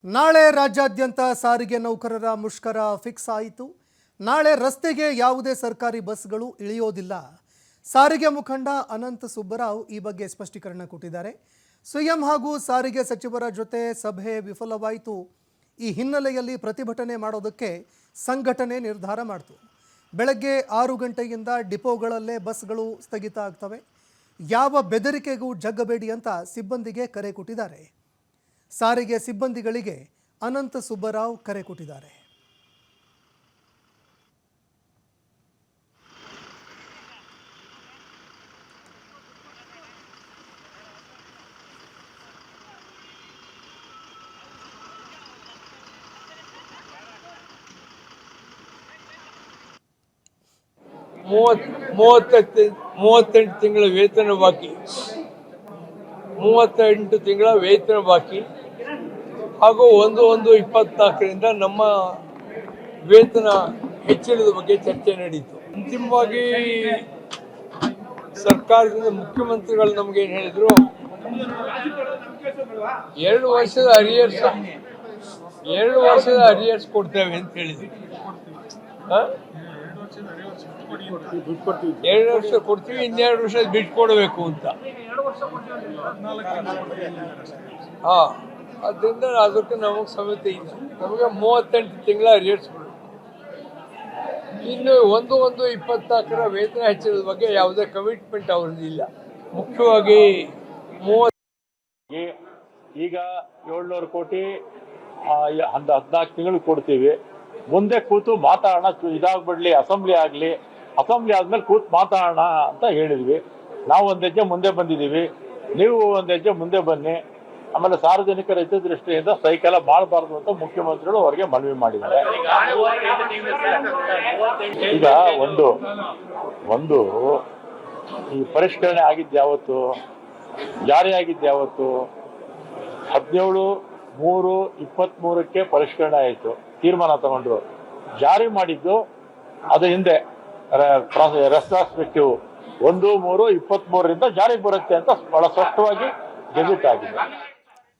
ನಾಳೆ ರಾಜ್ಯಾದ್ಯಂತ ಸಾರಿಗೆ ನೌಕರರ ಮುಷ್ಕರ ಫಿಕ್ಸ್ ಆಯಿತು. ನಾಳೆ ರಸ್ತೆಗೆ ಯಾವುದೇ ಸರ್ಕಾರಿ ಬಸ್ಗಳು ಇಳಿಯೋದಿಲ್ಲ. ಸಾರಿಗೆ ಮುಖಂಡ ಅನಂತ ಸುಬ್ಬರಾವ್ ಈ ಬಗ್ಗೆ ಸ್ಪಷ್ಟೀಕರಣ ಕೊಟ್ಟಿದ್ದಾರೆ. ಸಿಎಂ ಹಾಗೂ ಸಾರಿಗೆ ಸಚಿವರ ಜೊತೆ ಸಭೆ ವಿಫಲವಾಯಿತು. ಈ ಹಿನ್ನೆಲೆಯಲ್ಲಿ ಪ್ರತಿಭಟನೆ ಮಾಡೋದಕ್ಕೆ ಸಂಘಟನೆ ನಿರ್ಧಾರ ಮಾಡಿತು. ಬೆಳಗ್ಗೆ 6 ಗಂಟೆಯಿಂದ ಡಿಪೋಗಳಲ್ಲೇ ಬಸ್ಗಳು ಸ್ಥಗಿತ ಆಗ್ತವೆ. ಯಾವ ಬೆದರಿಕೆಗೂ ಜಗ್ಗಬೇಡಿ ಅಂತ ಸಿಬ್ಬಂದಿಗೆ ಕರೆ ಕೊಟ್ಟಿದ್ದಾರೆ. ಸಾರಿಗೆ ಸಿಬ್ಬಂದಿಗಳಿಗೆ ಅನಂತ ಸುಬ್ಬರಾವ್ ಕರೆ ಕೊಟ್ಟಿದ್ದಾರೆ. ಮೂವತ್ತೆಂಟು ತಿಂಗಳ ವೇತನ ಬಾಕಿ, 38 ತಿಂಗಳ ವೇತನ ಬಾಕಿ ಹಾಗೂ 1/1/24ರಿಂದ ನಮ್ಮ ವೇತನ ಹೆಚ್ಚಳದ ಬಗ್ಗೆ ಚರ್ಚೆ ನಡೆಯಿತು. ಅಂತಿಮವಾಗಿ ಸರ್ಕಾರದಿಂದ ಮುಖ್ಯಮಂತ್ರಿಗಳು ನಮಗೇನು ಹೇಳಿದ್ರು, 2 ವರ್ಷದ ಅರಿಯರ್ಸ್ ಕೊಡ್ತೇವೆ ಅಂತ ಹೇಳಿದ್ರು. 2 ವರ್ಷ ಕೊಡ್ತೀವಿ, 2 ವರ್ಷ ಬಿಟ್ಟು ಕೊಡಬೇಕು ಅಂತ. ಅದರಿಂದ ಅದಕ್ಕೆ ನಮಗೆ ಸಮಿತಿ ಇಲ್ಲ. ನಮಗೆ 38 ತಿಂಗಳ ಅರಿಯರ್ಸ್ಗಳು. ಇನ್ನು 1/1/24 ವೇತನ ಹೆಚ್ಚಳದ ಬಗ್ಗೆ ಯಾವುದೇ ಕಮಿಟ್ಮೆಂಟ್ ಅವ್ರದ್ದು ಇಲ್ಲ. ಮುಖ್ಯವಾಗಿ ಈಗ 700 ಕೋಟಿ 14 ತಿಂಗಳು ಕೊಡ್ತೀವಿ. ಮುಂದೆ ಕೂತು ಮಾತಾಡೋಣ, ಇದಾಗ್ಬಿಡ್ಲಿ, ಅಸೆಂಬ್ಲಿ ಆದ್ಮೇಲೆ ಕೂತು ಮಾತಾಡೋಣ ಅಂತ ಹೇಳಿದ್ವಿ. ನಾವು 1 ಹೆಜ್ಜೆ ಮುಂದೆ ಬಂದಿದ್ದೀವಿ, ನೀವು 1 ಹೆಜ್ಜೆ ಮುಂದೆ ಬನ್ನಿ. ಆಮೇಲೆ ಸಾರ್ವಜನಿಕರ ಹಿತದೃಷ್ಟಿಯಿಂದ ಸ್ಟ್ರೈಕ್ ಎಲ್ಲ ಮಾಡಬಾರ್ದು ಅಂತ ಮುಖ್ಯಮಂತ್ರಿಗಳು ಅವರಿಗೆ ಮನವಿ ಮಾಡಿದ್ದಾರೆ. ಈಗ ಒಂದು ಈ ಪರಿಷ್ಕರಣೆ ಆಗಿದ್ದು ಯಾವತ್ತು, ಜಾರಿ ಆಗಿದ್ದು ಯಾವತ್ತು, 17/3/23ಕ್ಕೆ ಪರಿಷ್ಕರಣೆ ಆಯಿತು, ತೀರ್ಮಾನ ತಗೊಂಡ್ರು. ಜಾರಿ ಮಾಡಿದ್ದು ಅದು ಹಿಂದೆ ರೆಸ್ಟ್ರಾಸ್ಪೆಕ್ಟಿವ್ 1/3/23ರಿಂದ ಜಾರಿಗೆ ಬರುತ್ತೆ ಅಂತ ಬಹಳ ಸ್ಪಷ್ಟವಾಗಿ ಗೆಜೆಟ್ ಆಗಿದೆ.